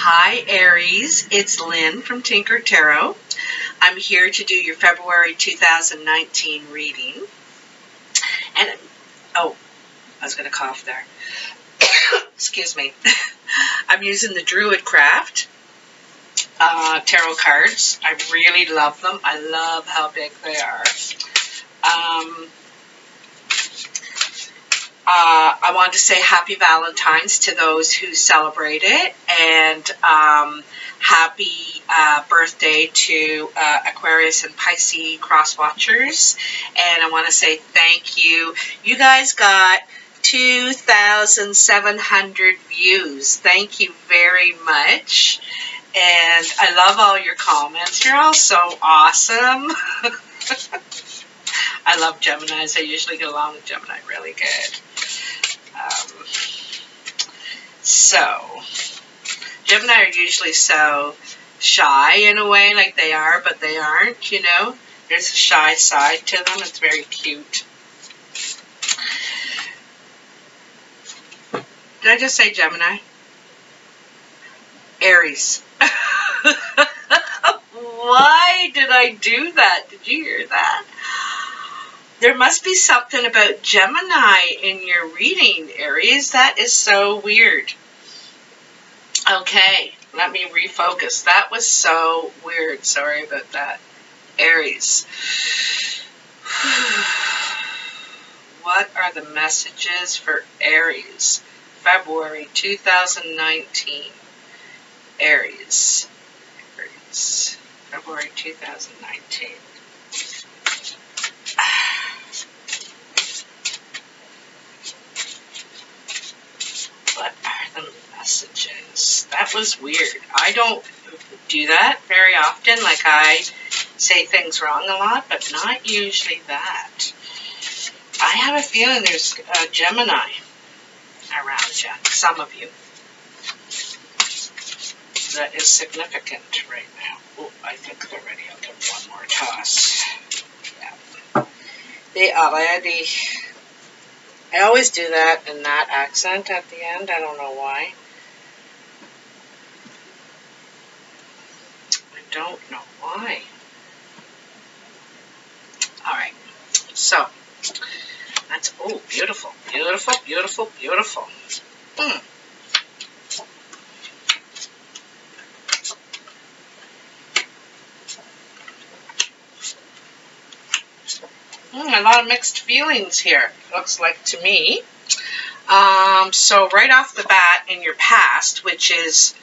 Hi Aries, it's Lynn from Tinker Tarot. I'm here to do your February 2019 reading. And, oh, I was going to cough there. Excuse me. I'm using the Druid Craft tarot cards. I really love them. I love how big they are. I want to say happy Valentine's to those who celebrate it, and happy birthday to Aquarius and Pisces cross watchers. And I want to say thank you. You guys got 2,700 views. Thank you very much. And I love all your comments. You're all so awesome. I love Geminis. I usually get along with Gemini really good. Gemini are usually so shy in a way, like they are, but they aren't, you know. There's a shy side to them. It's very cute. Did I just say Gemini? Aries. Why did I do that? Did you hear that? There must be something about Gemini in your reading, Aries. That is so weird. Okay, let me refocus. That was so weird. Sorry about that. Aries. What are the messages for Aries? February 2019. Aries. Aries. February 2019. What are the messages? That was weird. I don't do that very often. Like, I say things wrong a lot, but not usually that. I have a feeling there's a Gemini around you. Some of you. That is significant right now. Oh, I think they're ready. I'll give one more toss. Yeah. They already... I always do that in that accent at the end. I don't know why. I don't know why. Alright. So, that's, oh, beautiful. Beautiful, beautiful, beautiful. A lot of mixed feelings here, looks like to me. So right off the bat in your past, which is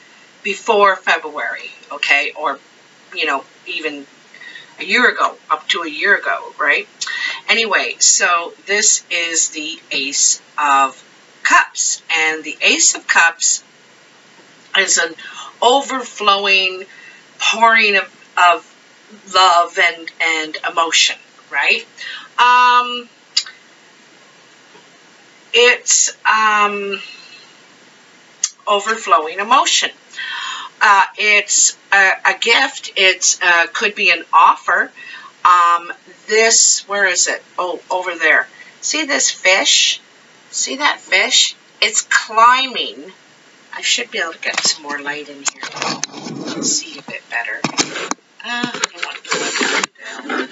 before February, okay, or, you know, even a year ago, up to a year ago, right? Anyway, so this is the Ace of Cups, and the Ace of Cups is an overflowing pouring of love and emotion, right? It's overflowing emotion. It's a gift. It's could be an offer. This, where is it? Oh, over there. See this fish? See that fish? It's climbing. I should be able to get some more light in here. Let's see a bit better. I don't want to let that down.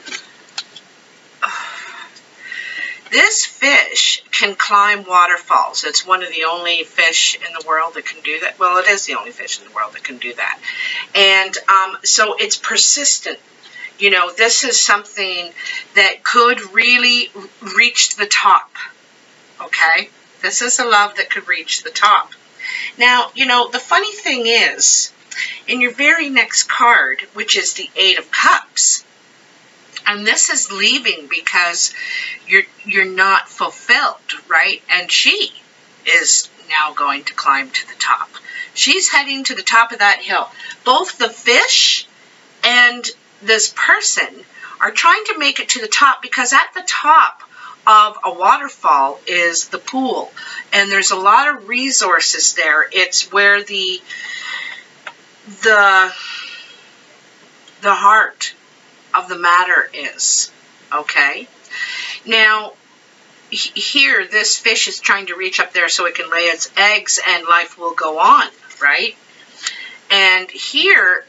This fish can climb waterfalls. It's one of the only fish in the world that can do that. Well, it is the only fish in the world that can do that. And so it's persistent. You know, this is something that could really reach the top. Okay? This is a love that could reach the top. Now, you know, the funny thing is, in your very next card, which is the Eight of Cups, and this is leaving because you're not fulfilled, right? And she is now going to climb to the top. She's heading to the top of that hill. Both the fish and this person are trying to make it to the top, because at the top of a waterfall is the pool. And there's a lot of resources there. It's where the heart of the matter is, okay? Now, here, this fish is trying to reach up there so it can lay its eggs and life will go on, right? And here,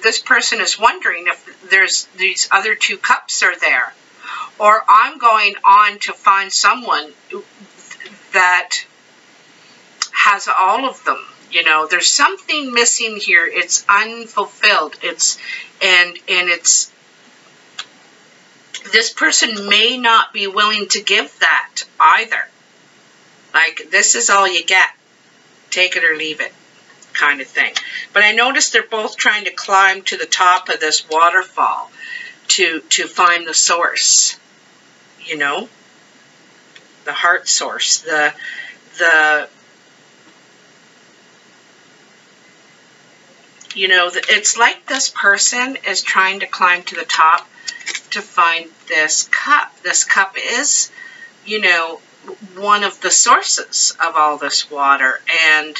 this person is wondering if there's these other 2 cups are there. Or I'm going on to find someone that has all of them. You know, there's something missing here. It's unfulfilled. It's this person may not be willing to give that either. Like, this is all you get. Take it or leave it kind of thing. But I noticed they're both trying to climb to the top of this waterfall to find the source. You know, the heart source, you know, it's like this person is trying to climb to the top to find this cup. This cup is, you know, one of the sources of all this water, and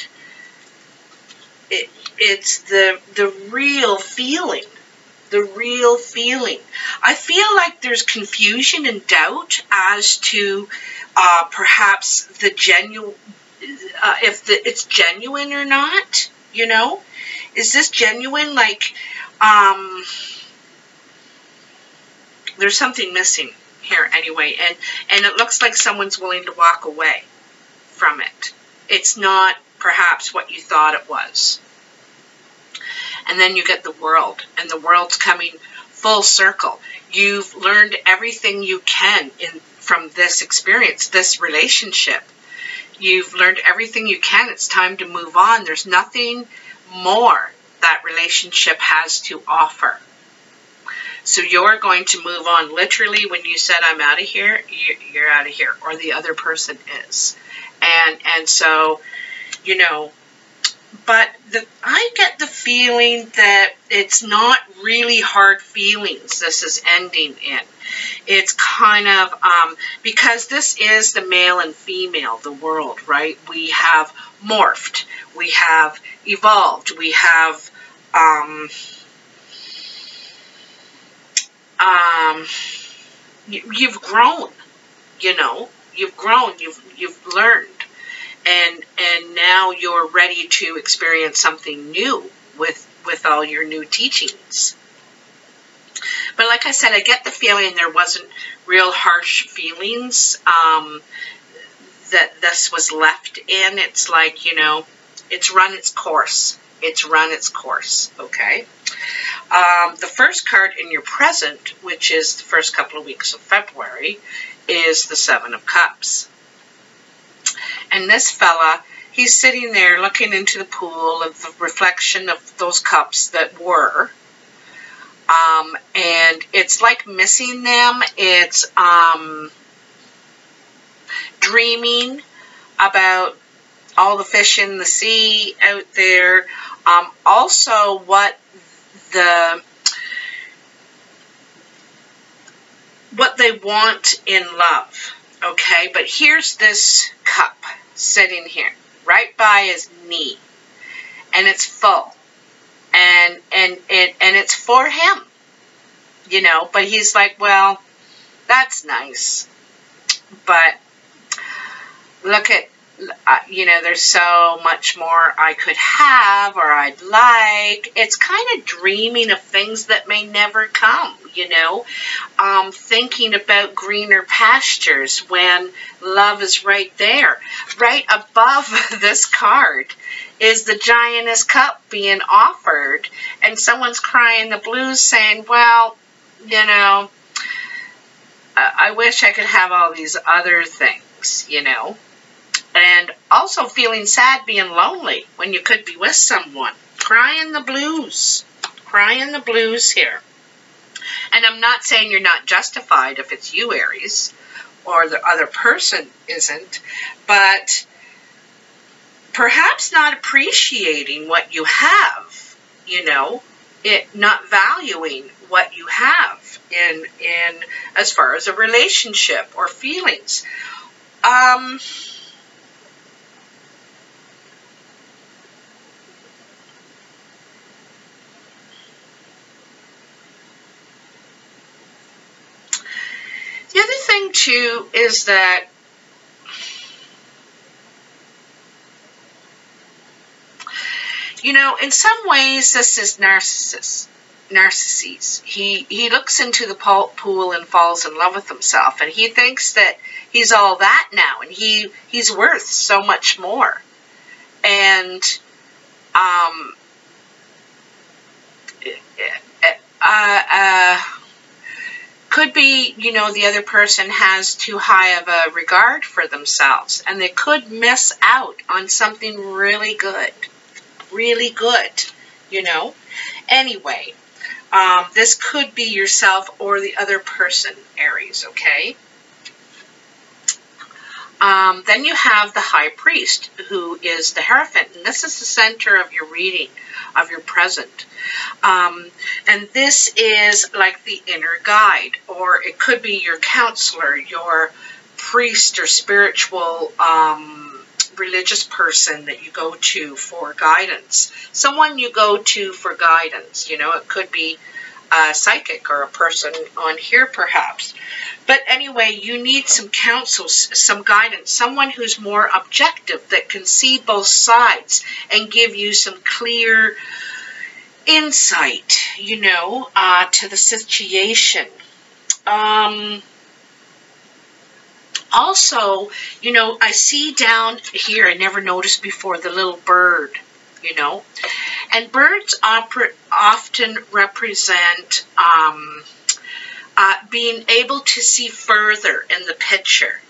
it's the real feeling. The real feeling. I feel like there's confusion and doubt as to perhaps the genuine, if it's genuine or not. You know, is this genuine? Like, there's something missing here anyway, and it looks like someone's willing to walk away from it. It's not perhaps what you thought it was. And then you get the world, and the world's coming full circle. You've learned everything you can from this experience, this relationship. You've learned everything you can. It's time to move on. There's nothing more that relationship has to offer. So you're going to move on. Literally, when you said, I'm out of here, you're out of here, or the other person is. And so, you know, but I get the feeling that it's not really hard feelings this is ending in. It's kind of, because this is the male and female, the world, right? We have morphed. We have evolved. We have, you've grown, you know. You've grown. You've learned. And now you're ready to experience something new with all your new teachings. But like I said, I get the feeling there wasn't real harsh feelings that this was left in. It's like, you know, it's run its course. It's run its course, okay? The first card in your present, which is the first couple of weeks of February, is the 7 of Cups. And this fella, he's sitting there looking into the pool of the reflection of those cups that were. And it's like missing them. It's dreaming about all the fish in the sea out there. Also what they want in love. Okay, but here's this cup sitting here, right by his knee, and it's full, and it's for him, you know. But he's like, well, that's nice, but look at, you know, there's so much more I could have or I'd like. It's kind of dreaming of things that may never come, you know, thinking about greener pastures when love is right there. Right above this card is the Giantess Cup being offered, and someone's crying the blues saying, well, you know, I wish I could have all these other things, you know. And also feeling sad, being lonely when you could be with someone. Crying the blues. Crying the blues here. And I'm not saying you're not justified if it's you, Aries, or the other person isn't, but perhaps not appreciating what you have, you know, not valuing what you have in as far as a relationship or feelings. The other thing, too, is that You know, in some ways, this is narcissist. Narcissus. He looks into the pool and falls in love with himself, and he thinks that he's all that now, and he's worth so much more. And could be, you know, the other person has too high of a regard for themselves, and they could miss out on something really good, you know. Anyway, this could be yourself or the other person, Aries, okay? Then you have the High Priest, who is the Hierophant, and this is the center of your reading, of your present. And this is like the inner guide, or it could be your counselor, your priest or spiritual religious person that you go to for guidance. Someone you go to for guidance, you know, it could be a psychic or a person on here perhaps. But anyway, you need some counsel, some guidance, someone who's more objective, that can see both sides and give you some clear insight, you know, to the situation. Also, you know, I see down here, I never noticed before, the little bird, you know. And birds often represent being able to see further in the picture,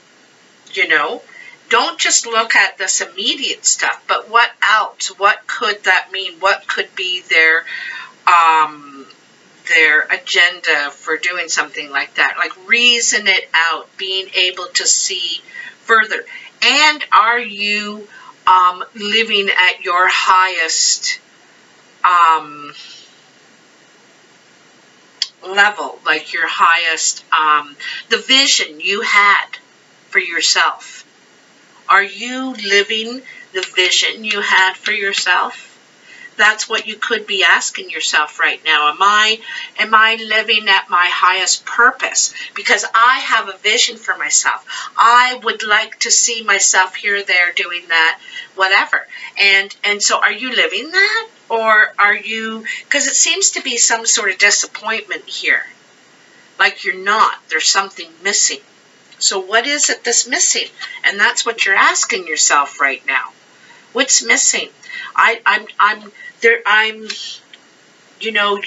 you know. Don't just look at this immediate stuff, but what else? What could that mean? What could be their agenda for doing something like that? Like, reason it out, being able to see further. And are you living at your highest level, like your highest, the vision you had for yourself? Are you living the vision you had for yourself? That's what you could be asking yourself right now. Am I living at my highest purpose? Because I have a vision for myself. I would like to see myself here, there, doing that, whatever. And so are you living that? Or are you, because it seems to be some sort of disappointment here. Like you're not. There's something missing. So what is it that's missing? And that's what you're asking yourself right now. What's missing? You know,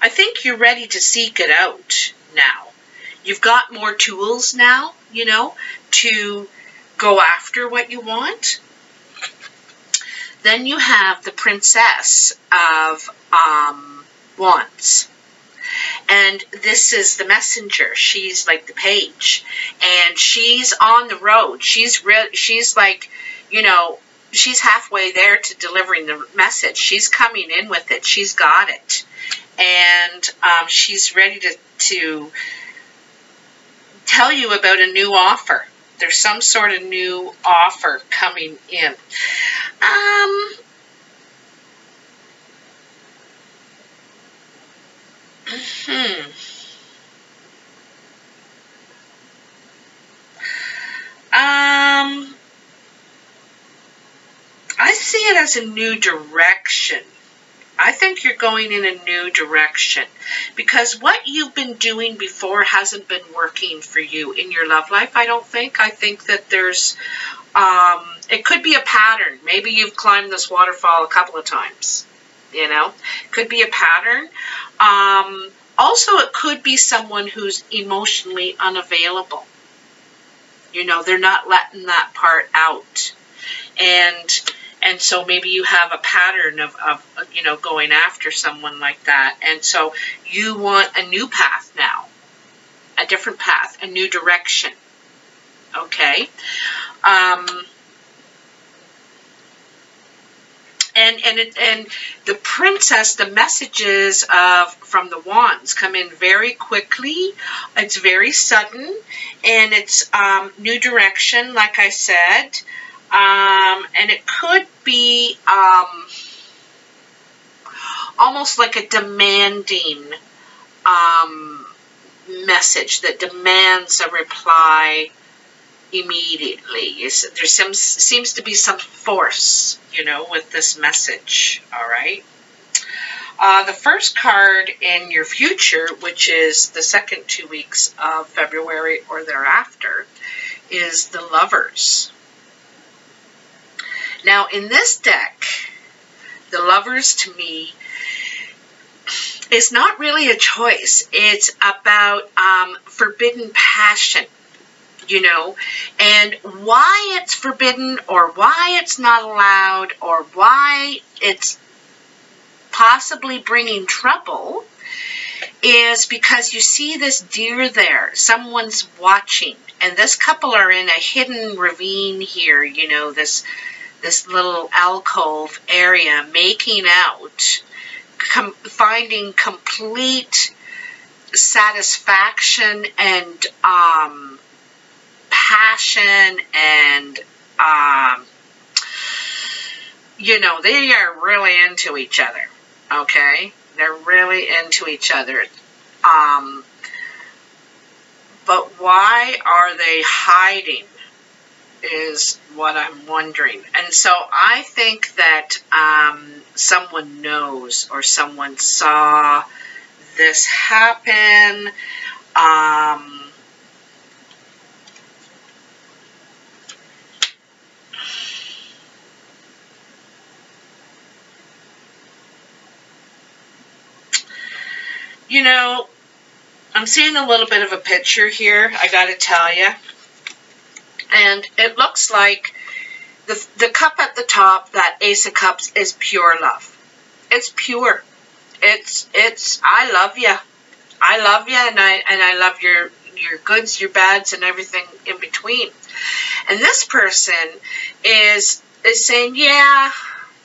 I think you're ready to seek it out now. You've got more tools now, you know, to go after what you want. Then you have the Princess of Wands. And this is the messenger. She's like the page. And she's on the road. She's like, you know, she's halfway there to delivering the message. She's coming in with it. She's got it. And she's ready to tell you about a new offer. There's some sort of new offer coming in. I see it as a new direction. I think you're going in a new direction because what you've been doing before hasn't been working for you in your love life, I don't think. I think that there's, it could be a pattern. Maybe you've climbed this waterfall a couple of times, you know. Could be a pattern. Also, it could be someone who's emotionally unavailable. You know, they're not letting that part out. And so maybe you have a pattern of, you know, going after someone like that. And so you want a new path now, a different path, a new direction. Okay. And the princess, the messages from the wands come in very quickly. It's very sudden, and it's new direction, like I said. And it could be almost like a demanding message that demands a reply immediately. There seems to be some force, you know, with this message, all right? The first card in your future, which is the second 2 weeks of February or thereafter, is the Lovers. Now, in this deck, the Lovers, to me, is not really a choice. It's about forbidden passion, you know, and why it's forbidden or why it's not allowed or why it's possibly bringing trouble is because you see this deer there. Someone's watching, and this couple are in a hidden ravine here, you know, this little alcove area, making out, finding complete satisfaction and passion, and you know, they are really into each other. Okay, they're really into each other. But why are they hiding is what I'm wondering. And so I think that someone knows, or someone saw this happen. You know, I'm seeing a little bit of a picture here, I gotta tell you. And it looks like the cup at the top, that Ace of Cups, is pure love. It's pure. It's I love you. I love you, and I love your goods, your bads, and everything in between. And this person is saying, yeah,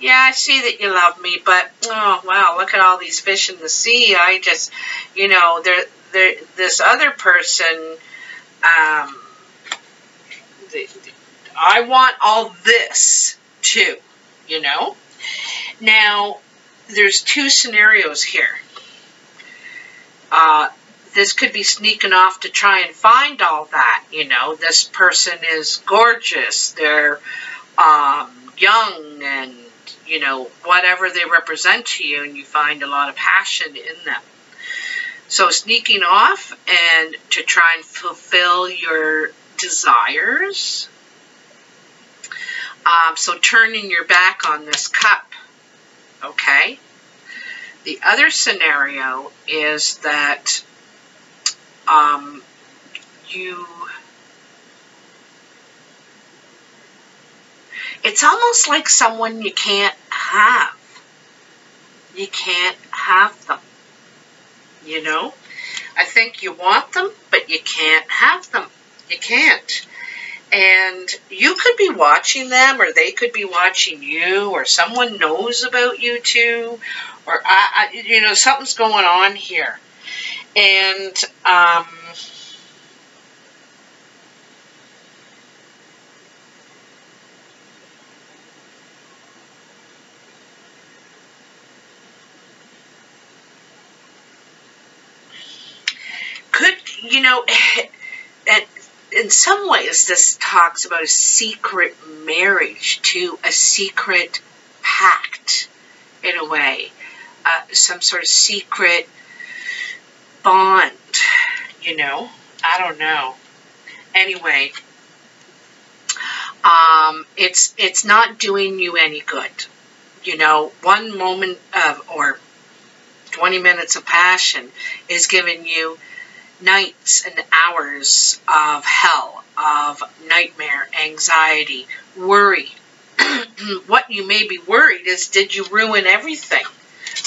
I see that you love me, but oh wow, look at all these fish in the sea. I just, you know, this other person, I want all this too, you know. Now, there's two scenarios here. This could be sneaking off to try and find all that, you know. This person is gorgeous. They're young, and, you know, whatever they represent to you, and you find a lot of passion in them. So sneaking off and to try and fulfill your desires. So turning your back on this cup, okay? The other scenario is that it's almost like someone you can't have. You can't have them, you know? I think you want them, but you can't have them. You can't. And you could be watching them, or they could be watching you, or someone knows about you too, or you know, something's going on here. And could, you know, and in some ways, this talks about a secret marriage to a secret pact, in a way. Some sort of secret bond, you know? I don't know. Anyway, it's not doing you any good. You know, one moment of, or 20 minutes of passion is giving you nights and hours of hell, of nightmare, anxiety, worry. What you may be worried is, did you ruin everything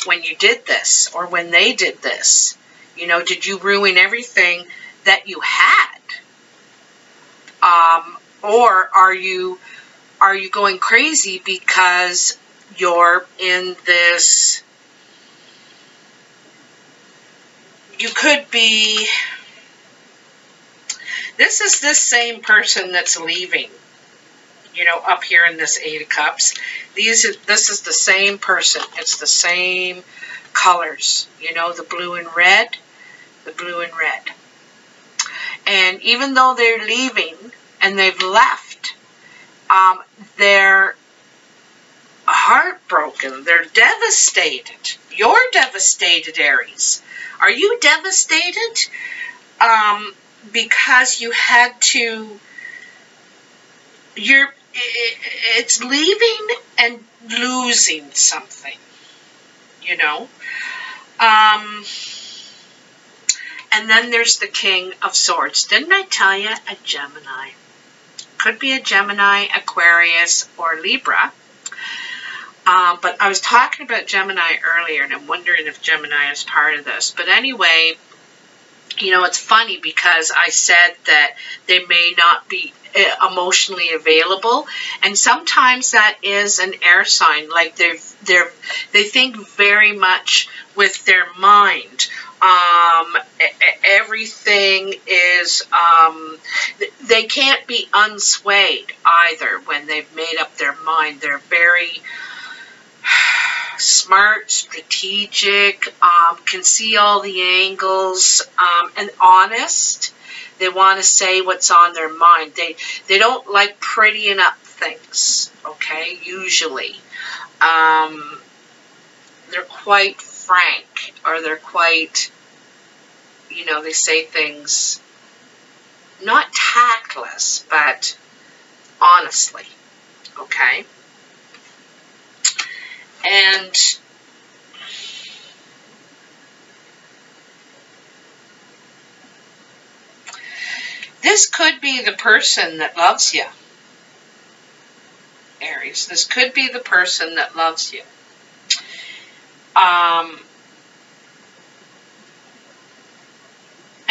when you did this, or when they did this? You know, did you ruin everything that you had? Or are you going crazy because you're in this? You could be, this is this same person that's leaving, you know, up here in this Eight of Cups. This is the same person. It's the same colors, you know, the blue and red, the blue and red. And even though they're leaving and they've left. They're heartbroken. They're devastated. You're devastated, Aries. Are you devastated? Because you had to, it's leaving and losing something, you know. And then there's the King of Swords. Didn't I tell you? A Gemini. Could be a Gemini, Aquarius, or Libra. But I was talking about Gemini earlier, and I'm wondering if Gemini is part of this. But anyway, you know, it's funny because I said that they may not be emotionally available, and sometimes that is an air sign. Like they think very much with their mind. Everything is, they can't be unswayed either when they've made up their mind. They're very smart, strategic, can see all the angles, and honest. They want to say what's on their mind. They don't like prettying up things, okay, usually. They're quite frank, or they're quite, you know, they say things not tactless, but honestly, okay? And this could be the person that loves you, Aries. This could be the person that loves you.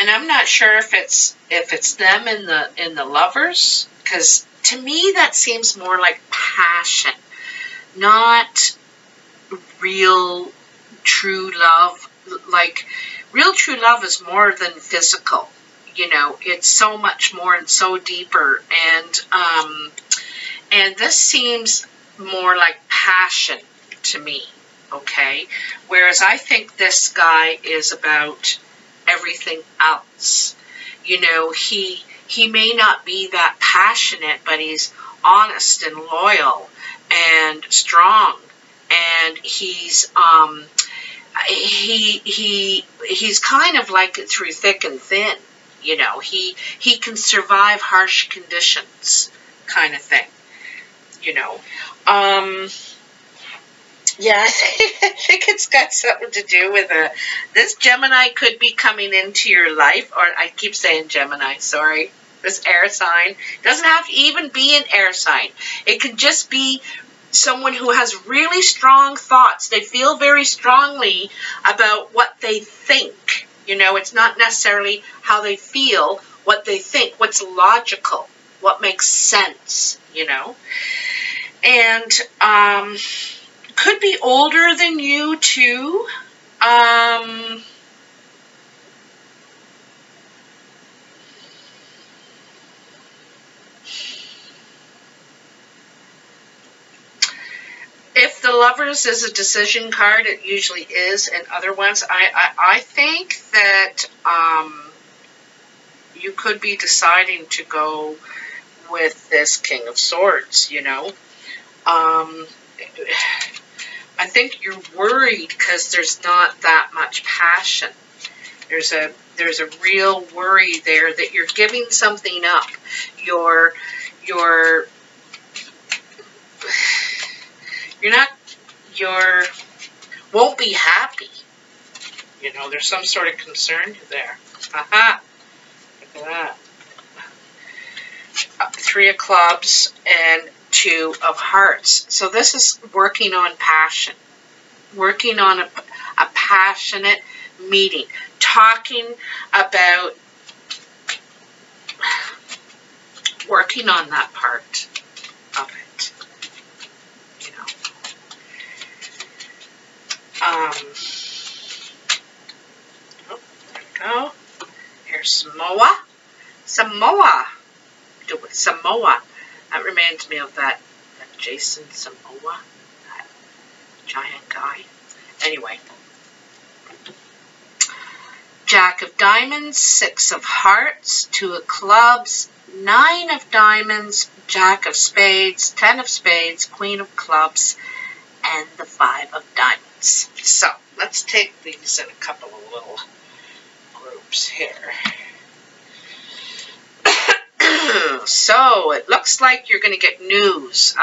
And I'm not sure if it's them in the lovers, because to me that seems more like passion, not real true love. Like real true love is more than physical, you know. It's so much more and so deeper, and this seems more like passion to me, okay? Whereas I think this guy is about everything else. You know, he may not be that passionate, but he's honest and loyal and strong, and he's kind of like it through thick and thin. You know, he can survive harsh conditions, kind of thing. You know, yeah, I think it's got something to do with this Gemini could be coming into your life, or I keep saying Gemini, sorry, this air sign. It doesn't have to even be an air sign. It could just be someone who has really strong thoughts. They feel very strongly about what they think. You know, it's not necessarily how they feel, what they think, what's logical, what makes sense, you know. And could be older than you too. If the Lovers is a decision card, it usually is, and other ones, I think that you could be deciding to go with this King of Swords, you know. I think you're worried because there's not that much passion. There's a real worry there that you're giving something up. You won't be happy. You know, there's some sort of concern there. Aha! Look at that. 3 of Clubs and 2 of Hearts. So this is working on passion. Working on a passionate meeting. Talking about working on that part of it. You know. Oh, there we go. Here's Samoa. Samoa. Do it. Samoa. That reminds me of that Jason Samoa, that giant guy. Anyway. Jack of Diamonds, 6 of Hearts, 2 of Clubs, 9 of diamonds, Jack of spades, 10 of spades, Queen of clubs, and the 5 of diamonds. So let's take these in a couple of little groups here. So it looks like you're going to get news.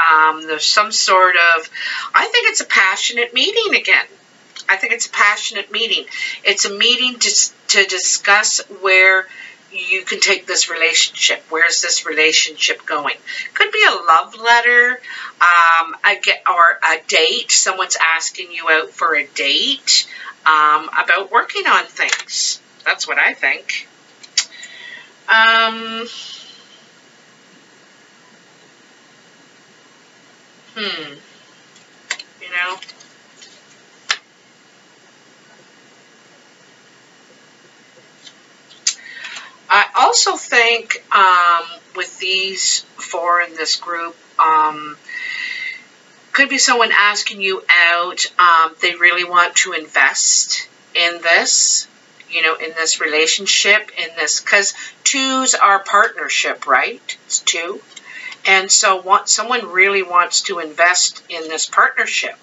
There's some sort of, I think it's a passionate meeting again. I think it's a passionate meeting. It's a meeting to discuss where you can take this relationship. Where's this relationship going? Could be a love letter, or a date. Someone's asking you out for a date, about working on things. That's what I think. You know, I also think with these 4 in this group, could be someone asking you out. They really want to invest in this, you know, in this relationship, in this, because 2s are partnership, right? It's 2. And so someone really wants to invest in this partnership.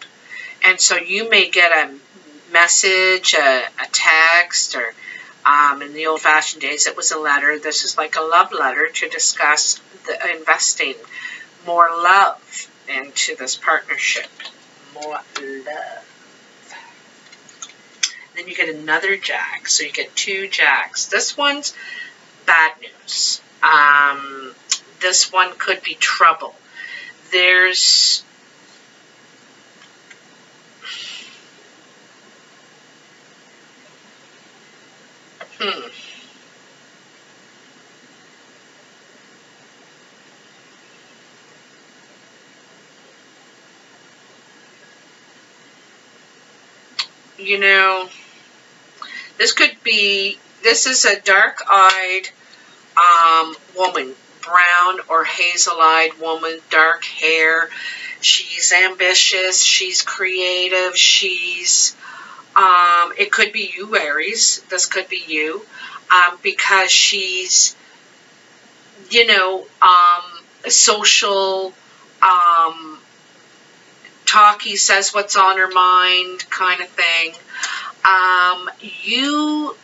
And so you may get a message, a text, or in the old-fashioned days it was a letter. This is like a love letter to discuss investing more love into this partnership. More love. Then you get another Jack. So you get 2 Jacks. This one's bad news. This one could be trouble. There's you know, this is a dark-eyed woman, brown or hazel-eyed woman, dark hair. She's ambitious, she's creative, she's, it could be you, Aries, this could be you, because she's, you know, social, talky, says what's on her mind kind of thing. You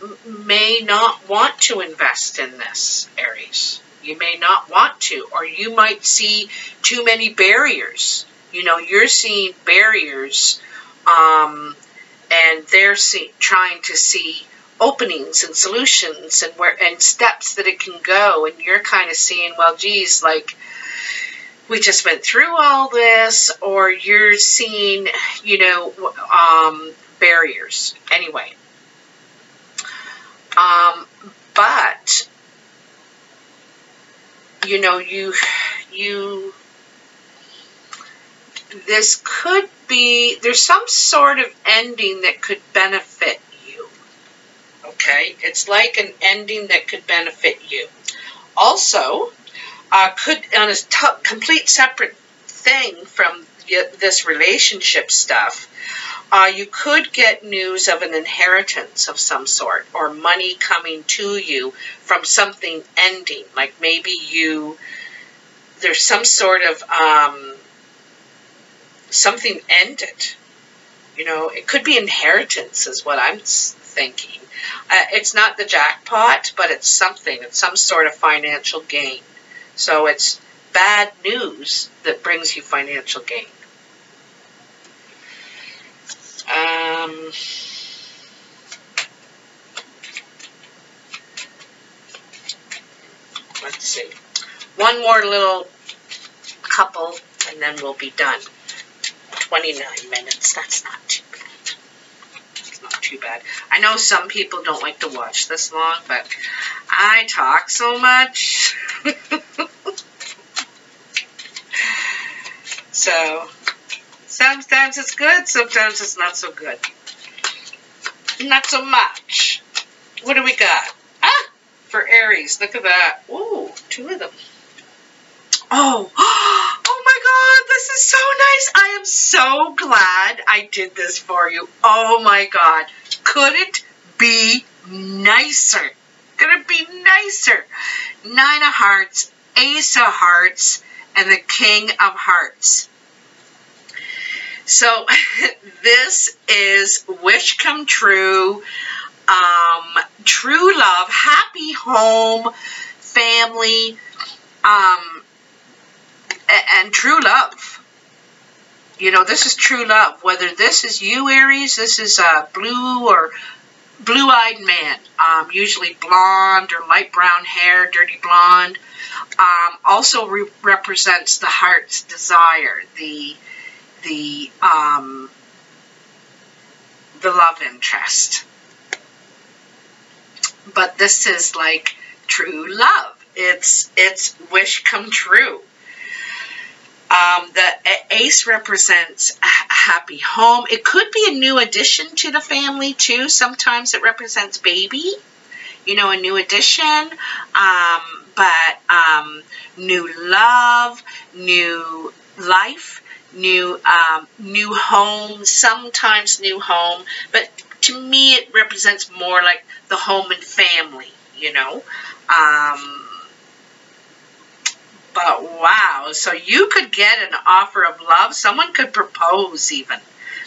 may not want to invest in this, Aries. You may not want to, or you might see too many barriers. You know, you're seeing barriers, and they're trying to see openings and solutions and steps that it can go, and you're kind of seeing, well, geez, like, we just went through all this, or you're seeing, you know, barriers. Anyway, but you know, this could be, there's some sort of ending that could benefit you. Okay, it's like an ending that could benefit you. Also, could, on a complete separate thing from this relationship stuff, you could get news of an inheritance of some sort, or money coming to you from something ending. Like maybe there's some sort of, something ended. You know, it could be inheritance is what I'm thinking. It's not the jackpot, but it's something. It's some sort of financial gain. So it's bad news that brings you financial gain. Let's see. One more little couple, and then we'll be done. 29 minutes. That's not too bad. It's not too bad. I know some people don't like to watch this long, but I talk so much. So sometimes it's good, sometimes it's not so good. Not so much. What do we got? Ah, for Aries, look at that. Ooh, 2 of them. Oh, oh my God, this is so nice. I am so glad I did this for you. Oh my God, could it be nicer? going to be nicer. 9 of Hearts, Ace of Hearts, and the King of Hearts. So this is wish come true, true love, happy home, family, and true love. You know, this is true love. Whether this is you, Aries, this is a blue or blue-eyed man, usually blonde or light brown hair, dirty blonde. Also represents the heart's desire, the love interest. But this is like true love. It's wish come true. The ace represents a happy home. It could be a new addition to the family too. Sometimes it represents baby, you know, a new addition. But new love, new life, new home, sometimes new home. But to me, it represents more like the home and family, you know. But wow, so you could get an offer of love. Someone could propose even.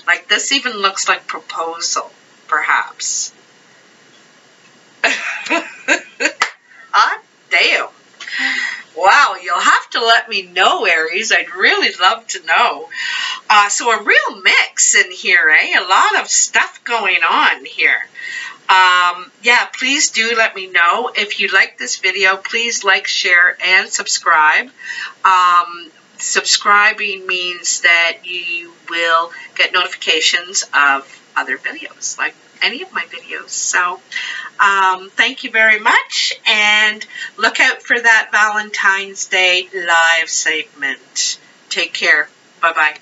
Like this even looks like proposal, perhaps. Hot damn. Wow, you'll have to let me know, Aries. I'd really love to know. So a real mix in here, eh? A lot of stuff going on here. Yeah, please do let me know. If you like this video, please like, share, and subscribe. Subscribing means that you will get notifications of other videos, like any of my videos. So, thank you very much, and look out for that Valentine's Day live segment. Take care. Bye-bye.